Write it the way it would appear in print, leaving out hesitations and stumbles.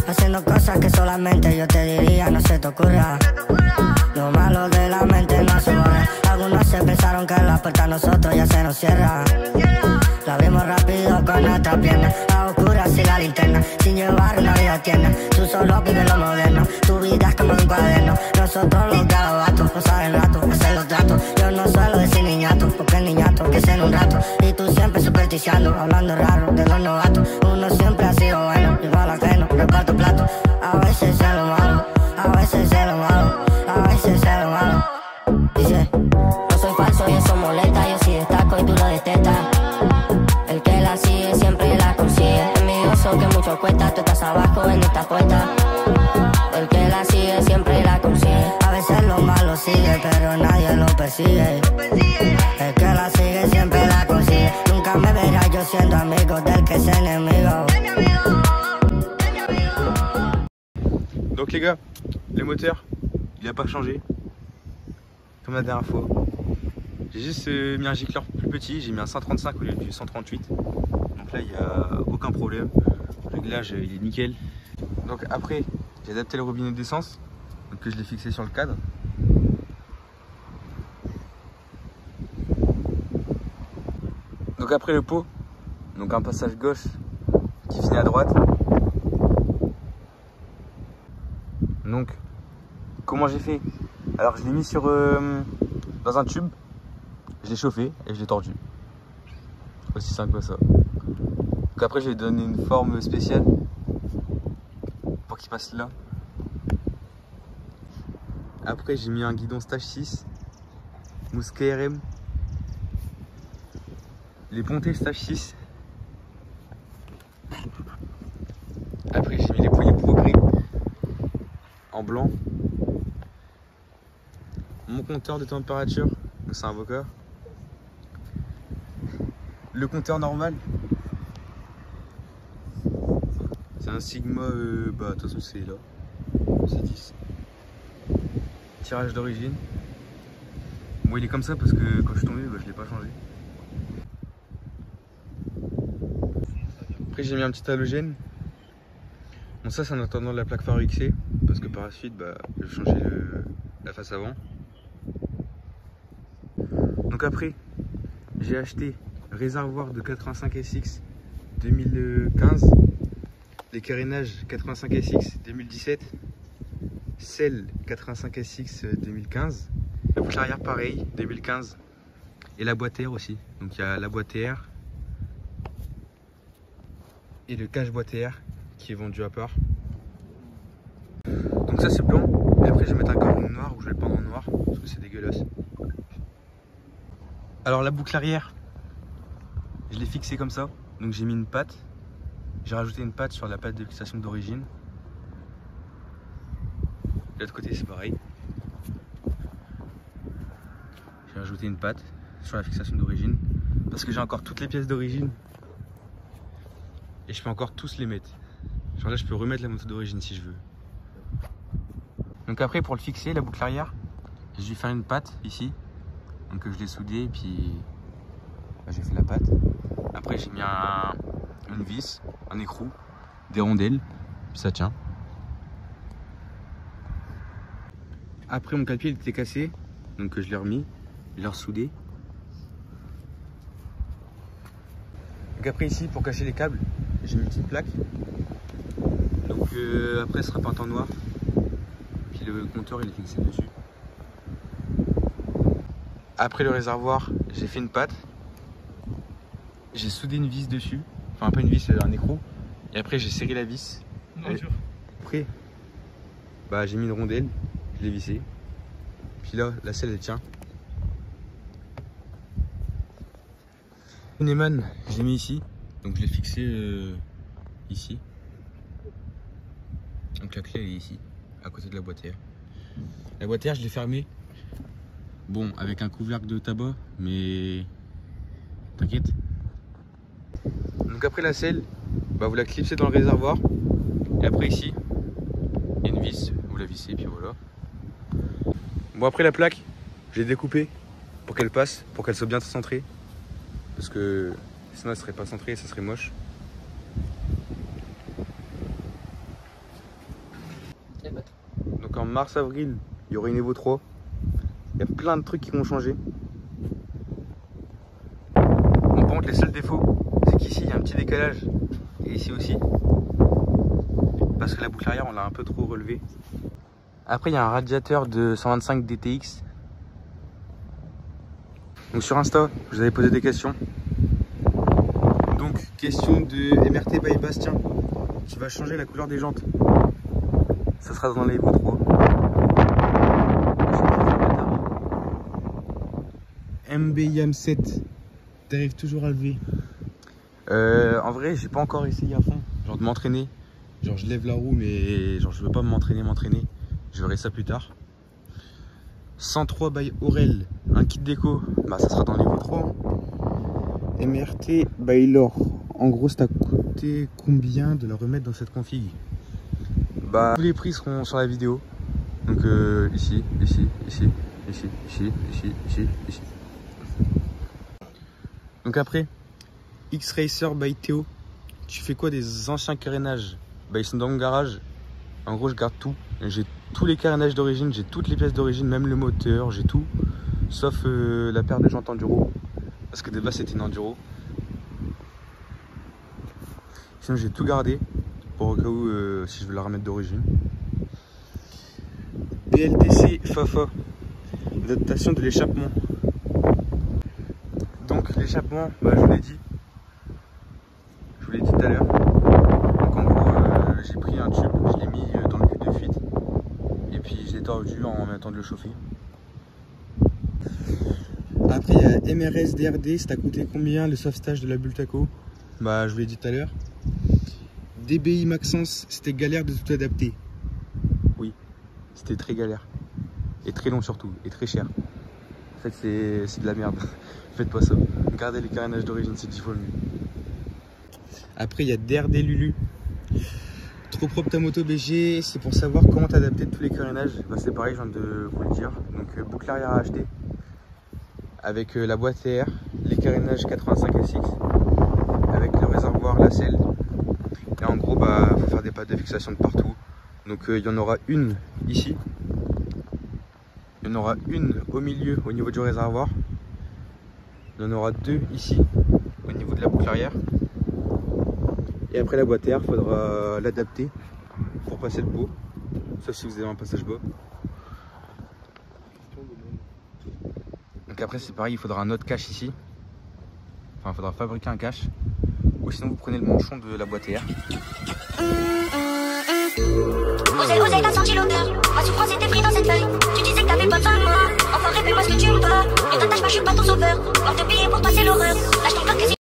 Haciendo cosas que solamente yo te diría, no se te ocurra. Lo malo de la mente no se borra. Algunos se pensaron que la puerta a nosotros ya se nos cierra. La abrimos rápido con nuestra pierna, a oscuras y la linterna, sin llevar una vida tierna. Tú solo vives lo moderno, tu vida es como un cuaderno. Nosotros los garabatos, pasar el rato, hacer los tratos. Yo no suelo decir niñato, porque el niñato que es en un rato. Y tú siempre supersticiando, hablando raro de los novatos. Uno siempre ha sido bueno, igual ajeno, reparto plato. A veces es lo malo, a veces es lo malo, a veces es lo malo. Dice, no soy falso y eso molesta, yo sí destaco y tú lo detestas. El que la sigue siempre la consigue. Envidioso que mucho cuesta, tú estás abajo en esta puerta. El que la sigue siempre la consigue. A veces lo malo sigue, pero nadie lo persigue. El que la sigue siempre la consigue. Nunca me verás yo siendo amigo del que es enemigo. Donc les gars, le moteur, il a pas changé, comme la dernière fois. J'ai juste mis un gicleur plus petit, j'ai mis un 135 au lieu du 138. Donc là, il n'y a aucun problème. Le réglage, il est nickel. Donc après, j'ai adapté le robinet d'essence, donc que je l'ai fixé sur le cadre. Donc après le pot, donc un passage gauche qui finit à droite. Donc, comment j'ai fait? Alors, je l'ai mis sur dans un tube, je l'ai chauffé et je l'ai tordu. Aussi simple que ça. Donc après, je lui ai donné une forme spéciale pour qu'il passe là. Après, j'ai mis un guidon stage 6, mousse KRM, les pontées stage 6. Après, j'ai mis les poignées progrès en blanc. Mon compteur de température, c'est un Voca. Le compteur normal, c'est un Sigma, bah de toute façon c'est là, c'est 10. Tirage d'origine. Bon, il est comme ça parce que quand je suis tombé, bah, je l'ai pas changé. Après j'ai mis un petit halogène. Bon, ça c'est en attendant la plaque phare XC, parce que par la suite bah, je vais changer la face avant. Donc après j'ai acheté réservoir de 85 SX 2015, les carénages 85 SX 2017, selle 85 SX 2015, la boucle arrière pareil 2015 et la boîte air aussi. Donc il y a la boîte air et le cache boîte air qui est vendu à part. Donc ça c'est blanc, et après je vais mettre un carbone noir ou je vais le peindre en noir parce que c'est dégueulasse. Alors la boucle arrière, je l'ai fixée comme ça, donc j'ai mis une patte, j'ai rajouté une patte sur la patte de fixation d'origine. De l'autre côté c'est pareil. J'ai rajouté une patte sur la fixation d'origine parce que j'ai encore toutes les pièces d'origine et je peux encore tous les mettre. Genre là je peux remettre la moto d'origine si je veux. Donc après pour le fixer, la boucle arrière, je vais faire une patte ici. Donc je l'ai soudé et puis bah, j'ai fait la patte. Après j'ai mis une vis, un écrou, des rondelles, puis ça tient. Après mon cale-pied il était cassé, donc je l'ai remis, je l'ai ressoudé. Donc après ici pour casser les câbles, j'ai mis une petite plaque. Donc après ce sera peint en noir. Puis le compteur il est fixé dessus. Après le réservoir, j'ai fait une patte. J'ai soudé une vis dessus. Enfin pas une vis, un écrou. Et après j'ai serré la vis. Après, bah, j'ai mis une rondelle, je l'ai vissée. Puis là, la selle elle tient. Neyman, je l'ai mis ici. Donc je l'ai fixé ici. Donc la clé elle est ici, à côté de la boîtière. La boîtière je l'ai fermée. Bon, avec un couvercle de tabac, mais t'inquiète. Donc après la selle, bah, vous la clipsez dans le réservoir. Et après ici, il y a une vis, vous la vissez, puis voilà. Bon, après la plaque, j'ai découpé pour qu'elle passe, pour qu'elle soit bien centrée. Parce que sinon elle serait pas centrée et ça serait moche. Donc en mars-avril, il y aura une Evo 3. Il y a plein de trucs qui vont changer. Bon, par contre, les seuls défauts, c'est qu'ici il y a un petit décalage. Et ici aussi. Parce que la boucle arrière, on l'a un peu trop relevée. Après, il y a un radiateur de 125 DTX. Donc sur Insta, je vous avais posé des questions. Donc, question de MRT by Bastien. Tu vas changer la couleur des jantes. Ça sera dans l'Evo 3. MB Yam 7. T'arrives toujours à lever? En vrai, j'ai pas encore essayé à fond. Genre de m'entraîner. Genre je lève la roue, mais genre je veux pas m'entraîner. Je verrai ça plus tard. 103 by Aurel. Un kit déco. Bah ça sera dans l'Evo 3. MRT by Laure. En gros, ça t'a coûté combien de la remettre dans cette config? Bah, tous les prix seront sur la vidéo. Donc ici. Donc après, X-Racer by Théo. Tu fais quoi des anciens carénages? Bah ils sont dans mon garage. En gros, je garde tout. J'ai tous les carénages d'origine, j'ai toutes les pièces d'origine, même le moteur, j'ai tout. Sauf la paire de jantes enduro. Parce que de base c'était une enduro. Sinon j'ai tout gardé. Pour au cas où si je veux la remettre d'origine. BLTC Fafa. Adaptation de l'échappement. Donc l'échappement, bah, je vous l'ai dit. Je vous l'ai dit tout à l'heure. Donc en gros, j'ai pris un tube, je l'ai mis dans le but de fuite. Et puis je l'ai tordu en même temps de le chauffer. Après il y a MRS DRD, ça t'a coûté combien le soft stage de la Bultaco? Bah je vous l'ai dit tout à l'heure. DBI Maxence, c'était galère de tout adapter. Oui, c'était très galère. Et très long surtout, et très cher. En fait c'est de la merde. Faites pas ça. Gardez les carénages d'origine, c'est 10 fois mieux. Après il y a DRD Lulu. Trop propre ta moto BG, c'est pour savoir comment t'adapter tous les carénages. Bah, c'est pareil, je viens de vous le dire. Donc boucle arrière à acheter. Avec la boîte TR, les carénages 85 SX. Avec le réservoir, la selle. Et en gros, bah, faut faire des pattes de fixation de partout. Donc il y en aura une ici. Il y en aura une au milieu au niveau du réservoir. Il y en aura deux ici au niveau de la boucle arrière. Et après la boîte air, il faudra l'adapter pour passer le pot. Sauf si vous avez un passage bas. Donc après c'est pareil, il faudra un autre cache ici. Enfin il faudra fabriquer un cache. Ou sinon vous prenez le manchon de la boîte air. Osez, t'as senti l'odeur. Ma souffrance était prise dans cette feuille. Tu disais que t'avais pas besoin de moi. Enfin réponds-moi ce que tu me veux. Ne t'attache pas, je suis pas ton sauveur. Mort de billets pour toi c'est l'horreur. Lâche ton cœur que